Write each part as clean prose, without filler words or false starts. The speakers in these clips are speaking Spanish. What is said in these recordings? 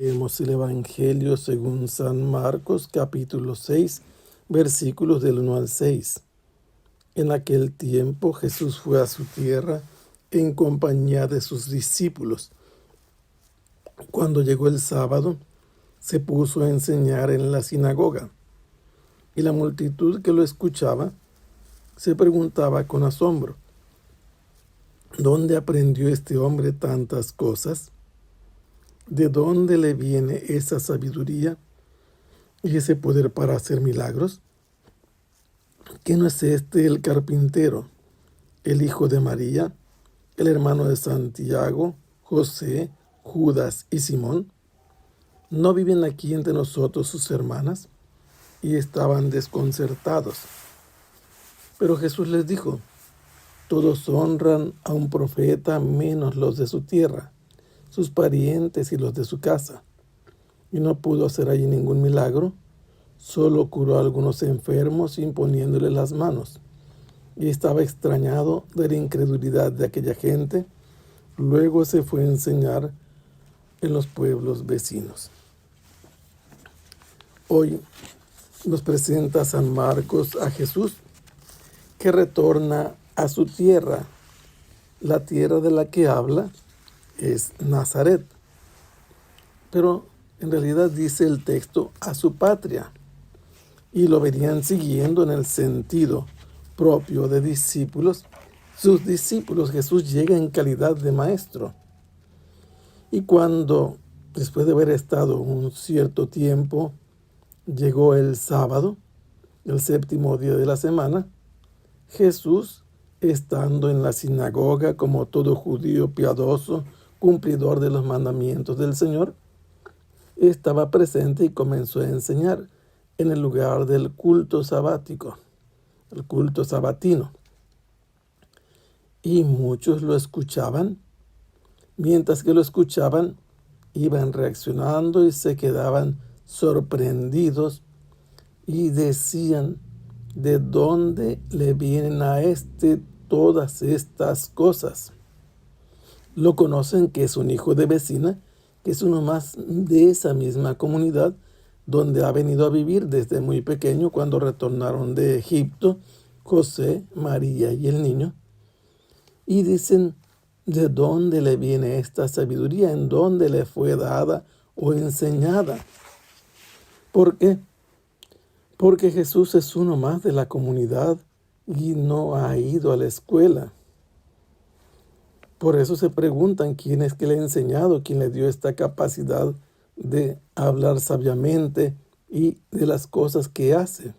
Leemos el Evangelio según San Marcos, capítulo 6, versículos del 1 al 6. En aquel tiempo Jesús fue a su tierra en compañía de sus discípulos. Cuando llegó el sábado, se puso a enseñar en la sinagoga, y la multitud que lo escuchaba se preguntaba con asombro: ¿dónde aprendió este hombre tantas cosas? ¿De dónde le viene esa sabiduría y ese poder para hacer milagros? ¿Que no es este el carpintero, el hijo de María, el hermano de Santiago, José, Judas y Simón? ¿No viven aquí entre nosotros sus hermanas? Y estaban desconcertados. Pero Jesús les dijo: todos honran a un profeta menos los de su tierra, sus parientes y los de su casa. Y no pudo hacer allí ningún milagro, solo curó a algunos enfermos imponiéndoles las manos. Y estaba extrañado de la incredulidad de aquella gente. Luego se fue a enseñar en los pueblos vecinos. Hoy nos presenta San Marcos a Jesús, que retorna a su tierra. La tierra de la que habla es Nazaret, pero en realidad dice el texto a su patria, y lo verían siguiendo en el sentido propio de discípulos. Sus discípulos. Jesús llega en calidad de maestro, y cuando, después de haber estado un cierto tiempo, llegó el sábado, el séptimo día de la semana, Jesús, estando en la sinagoga como todo judío piadoso, cumplidor de los mandamientos del Señor, estaba presente y comenzó a enseñar en el lugar del culto sabático, el culto sabatino. Y muchos lo escuchaban. Mientras que lo escuchaban, iban reaccionando y se quedaban sorprendidos y decían: ¿de dónde le vienen a todas estas cosas? Lo conocen que es un hijo de vecina, que es uno más de esa misma comunidad donde ha venido a vivir desde muy pequeño, cuando retornaron de Egipto José, María y el niño. Y dicen: ¿de dónde le viene esta sabiduría? ¿En dónde le fue dada o enseñada? ¿Por qué? Porque Jesús es uno más de la comunidad y no ha ido a la escuela. Por eso se preguntan quién es que le ha enseñado, quién le dio esta capacidad de hablar sabiamente y de las cosas que hace.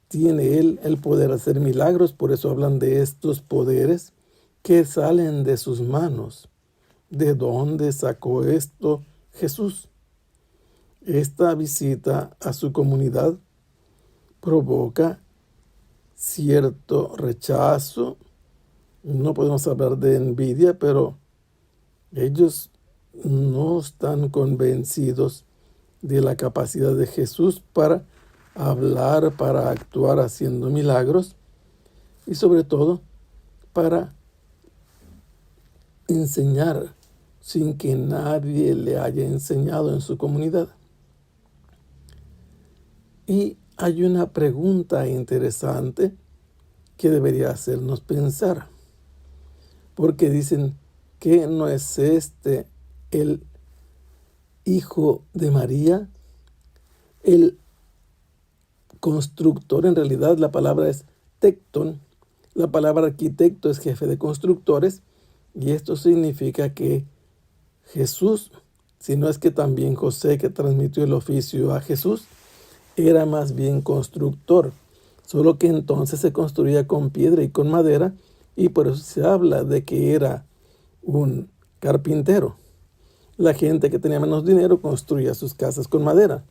Tiene él el poder de hacer milagros, por eso hablan de estos poderes que salen de sus manos. ¿De dónde sacó esto Jesús? Esta visita a su comunidad provoca cierto rechazo. No podemos hablar de envidia, pero ellos no están convencidos de la capacidad de Jesús para hablar, para actuar haciendo milagros y sobre todo para enseñar sin que nadie le haya enseñado en su comunidad. Y hay una pregunta interesante que debería hacernos pensar, porque dicen que no es este el hijo de María, el constructor. En realidad la palabra es tecton, la palabra arquitecto es jefe de constructores, y esto significa que Jesús, si no es que también José, que transmitió el oficio a Jesús, era más bien constructor, solo que entonces se construía con piedra y con madera, y por eso se habla de que era un carpintero. La gente que tenía menos dinero construía sus casas con madera.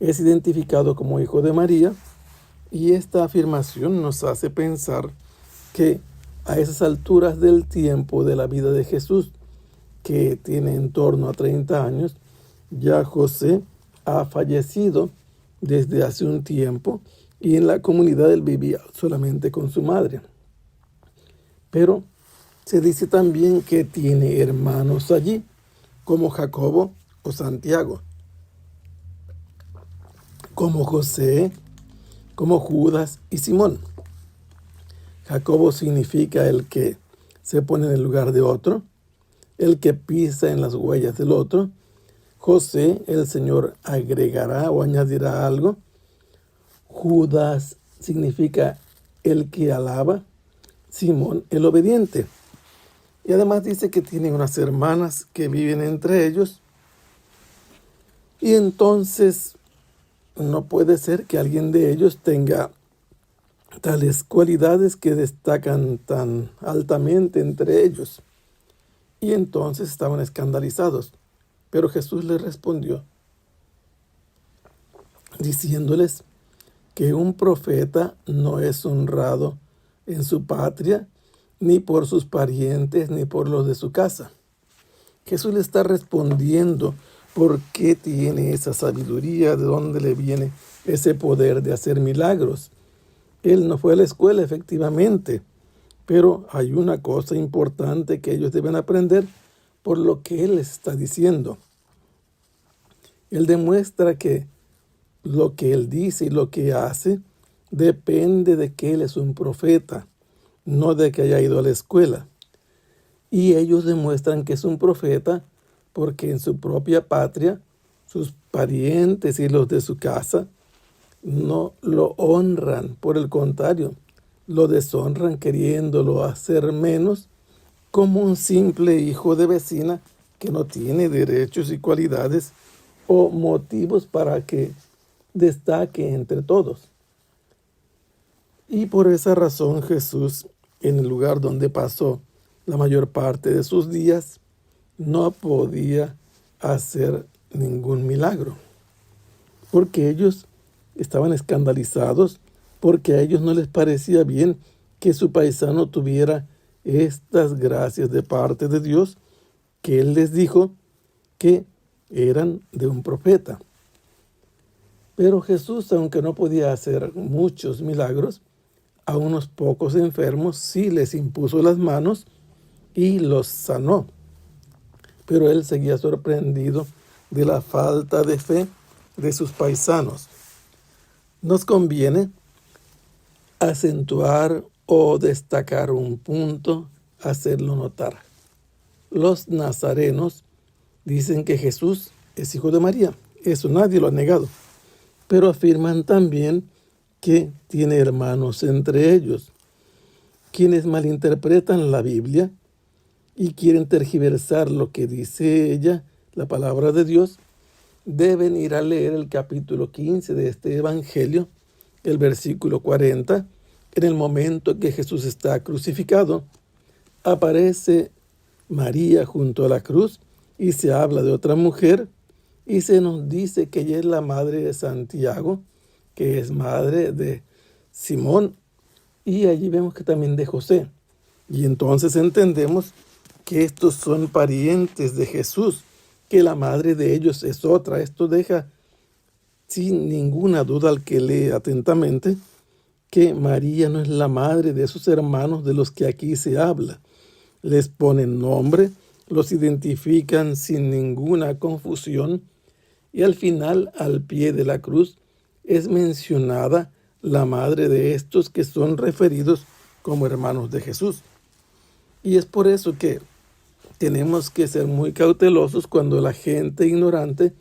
Es identificado como hijo de María, y esta afirmación nos hace pensar que a esas alturas del tiempo de la vida de Jesús, que tiene en torno a 30 años, ya José ha fallecido desde hace un tiempo, y en la comunidad él vivía solamente con su madre. Pero se dice también que tiene hermanos allí, como Jacobo, o Santiago, como José, como Judas y Simón. Jacobo significa el que se pone en el lugar de otro, el que pisa en las huellas del otro. José, el Señor agregará o añadirá algo. Judas significa el que alaba. Simón, el obediente. Y además dice que tiene unas hermanas que viven entre ellos. Y entonces no puede ser que alguien de ellos tenga tales cualidades que destacan tan altamente entre ellos. Y entonces estaban escandalizados. Pero Jesús les respondió, diciéndoles que un profeta no es honrado en su patria, ni por sus parientes, ni por los de su casa. Jesús le está respondiendo por qué tiene esa sabiduría, de dónde le viene ese poder de hacer milagros. Él no fue a la escuela, efectivamente, pero hay una cosa importante que ellos deben aprender por lo que Él les está diciendo. Él demuestra que lo que Él dice y lo que hace depende de que Él es un profeta, no de que haya ido a la escuela. Y ellos demuestran que es un profeta porque en su propia patria, sus parientes y los de su casa no lo honran, por el contrario, lo deshonran queriéndolo hacer menos como un simple hijo de vecina que no tiene derechos y cualidades o motivos para que destaque entre todos. Y por esa razón Jesús, en el lugar donde pasó la mayor parte de sus días, no podía hacer ningún milagro, porque ellos estaban escandalizados, porque a ellos no les parecía bien que su paisano tuviera estas gracias de parte de Dios, que Él les dijo que eran de un profeta. Pero Jesús, aunque no podía hacer muchos milagros, a unos pocos enfermos sí les impuso las manos y los sanó. Pero Él seguía sorprendido de la falta de fe de sus paisanos. Nos conviene acentuar o destacar un punto, hacerlo notar. Los nazarenos dicen que Jesús es hijo de María. Eso nadie lo ha negado. Pero afirman también que tiene hermanos entre ellos. Quienes malinterpretan la Biblia y quieren tergiversar lo que dice ella, la palabra de Dios, deben ir a leer el capítulo 15 de este Evangelio, el versículo 40, en el momento que Jesús está crucificado, aparece María junto a la cruz y se habla de otra mujer y se nos dice que ella es la madre de Santiago, que es madre de Simón, y allí vemos que también de José. Y entonces entendemos que estos son parientes de Jesús, que la madre de ellos es otra. Esto deja sin ninguna duda al que lee atentamente que María no es la madre de esos hermanos de los que aquí se habla. Les ponen nombre, los identifican sin ninguna confusión y al final, al pie de la cruz, es mencionada la madre de estos que son referidos como hermanos de Jesús. Y es por eso que tenemos que ser muy cautelosos cuando la gente ignorante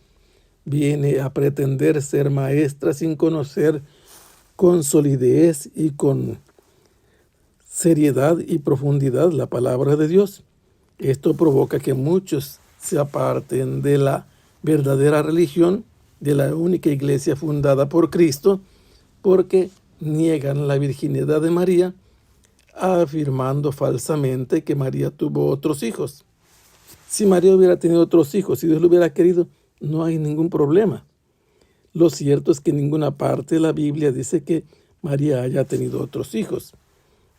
viene a pretender ser maestra sin conocer con solidez y con seriedad y profundidad la palabra de Dios. Esto provoca que muchos se aparten de la verdadera religión, de la única iglesia fundada por Cristo, porque niegan la virginidad de María, afirmando falsamente que María tuvo otros hijos. Si María hubiera tenido otros hijos, si Dios lo hubiera querido, no hay ningún problema. Lo cierto es que en ninguna parte de la Biblia dice que María haya tenido otros hijos.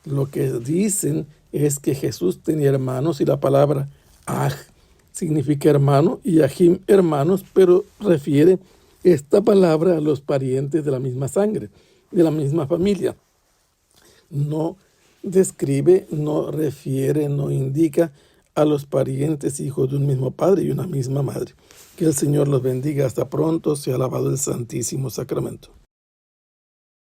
Lo que dicen es que Jesús tenía hermanos y la palabra aj significa hermano y ajim hermanos, pero refiere esta palabra a los parientes de la misma sangre, de la misma familia. No describe, no refiere, no indica a los parientes, hijos de un mismo padre y una misma madre. Que el Señor los bendiga. Hasta pronto. Sea alabado el Santísimo Sacramento.